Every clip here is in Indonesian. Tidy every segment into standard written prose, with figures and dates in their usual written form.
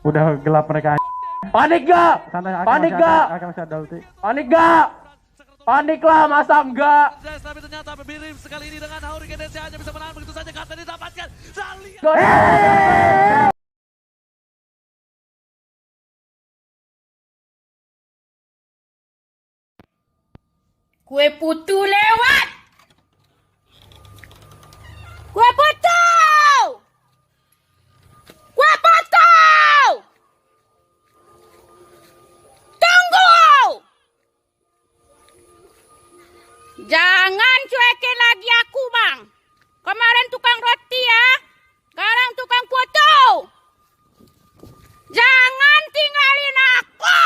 Udah gelap mereka. Panik gak? Santai, Panik gak? masih ada ulti. Panik gak? Panik lah, masa enggak? Tapi ternyata Birim sekali ini dengan Hurricane Dance hanya bisa menahan begitu saja kata didapatkan. Kue putu lewat. Kue putu. Kue putu. Tunggu. Jangan cuekin lagi aku, Bang. Kemarin tukang roti ya. Sekarang tukang putu. Jangan tinggalin aku.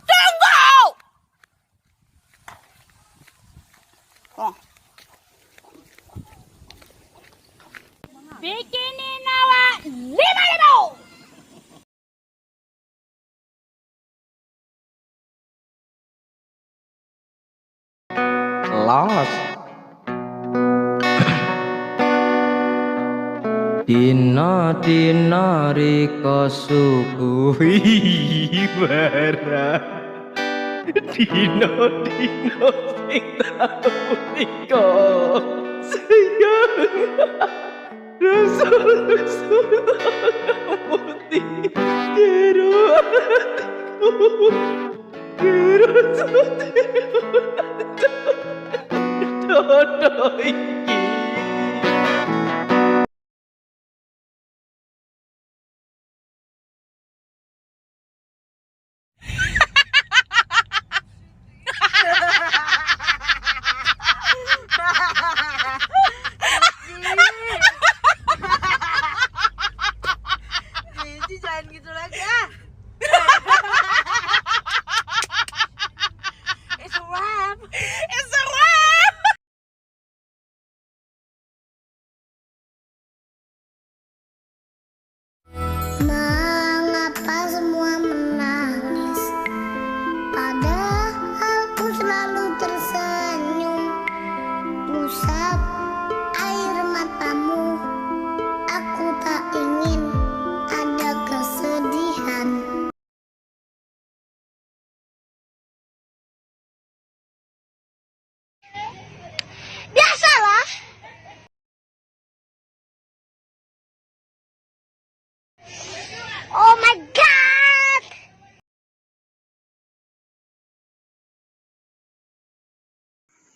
Tunggu. Oh. Bikinin awak 5.000. Lost. Dina riko suguhi barang. Dina sing tau riko sayang. Rasul putih jero hatiku. Jero dodo iki. Jangan gitu lagi ah. It's a wrap. It's a wrap. Mengapa semua menangis? Padahal ku selalu tersenyum. Usap air matamu. Aku tak ingin ada kesedihan. Biasalah. Oh my god.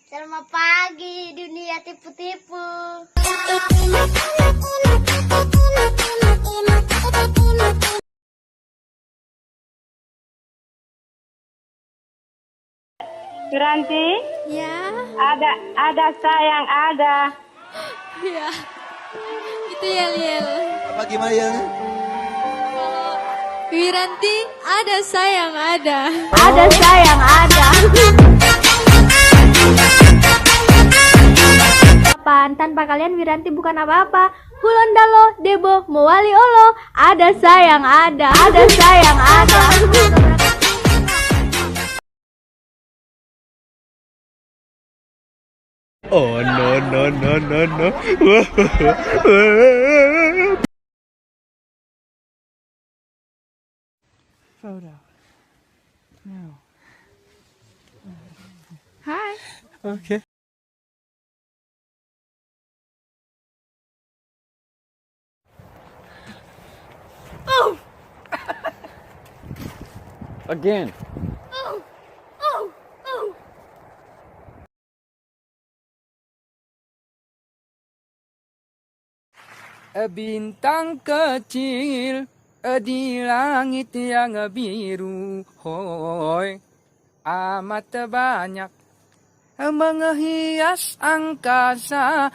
Selamat pagi dunia tipu-tipu. Wiranti, Ya, ada sayang ada. ya. Itu Yel-Yel. Apa gimana ya? Wiranti, ada sayang ada. Ada sayang ada. Tanpa kalian Wiranti bukan apa-apa. Hulondalo, Debo, Mowali Olo. Ada sayang ada. Ada sayang ada. Oh no. Photo. No. Hai. Okay. Again. Bintang kecil di langit yang biru, hoi amat banyak menghias angkasa.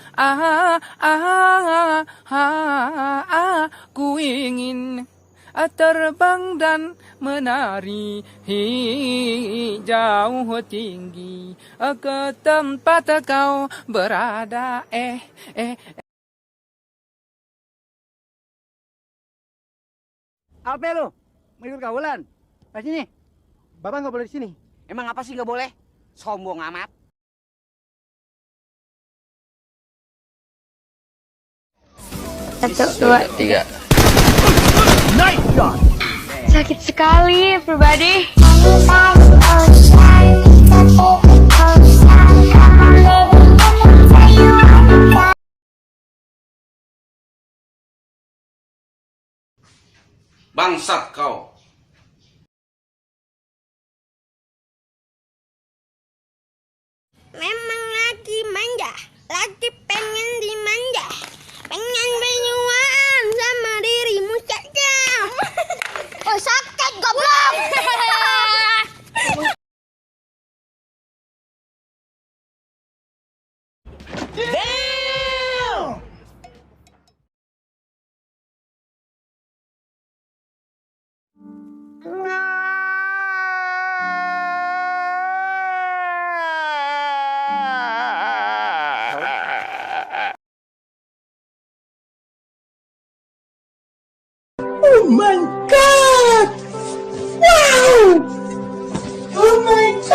Ku ingin terbang dan menari jauh tinggi ke tempat kau berada. Apa lu? Mau ikut kawalan? Nah sini. Bapak nggak boleh di sini. Emang apa sih nggak boleh? Sombong amat. 1, 2, 3. Sakit sekali, everybody. Bangsat kau. Memang lagi manja, lagi pengen dimanja, pengen berjuang sama dirimu saja. Oh sakit goblok. Oh my god! Wow! Oh my god!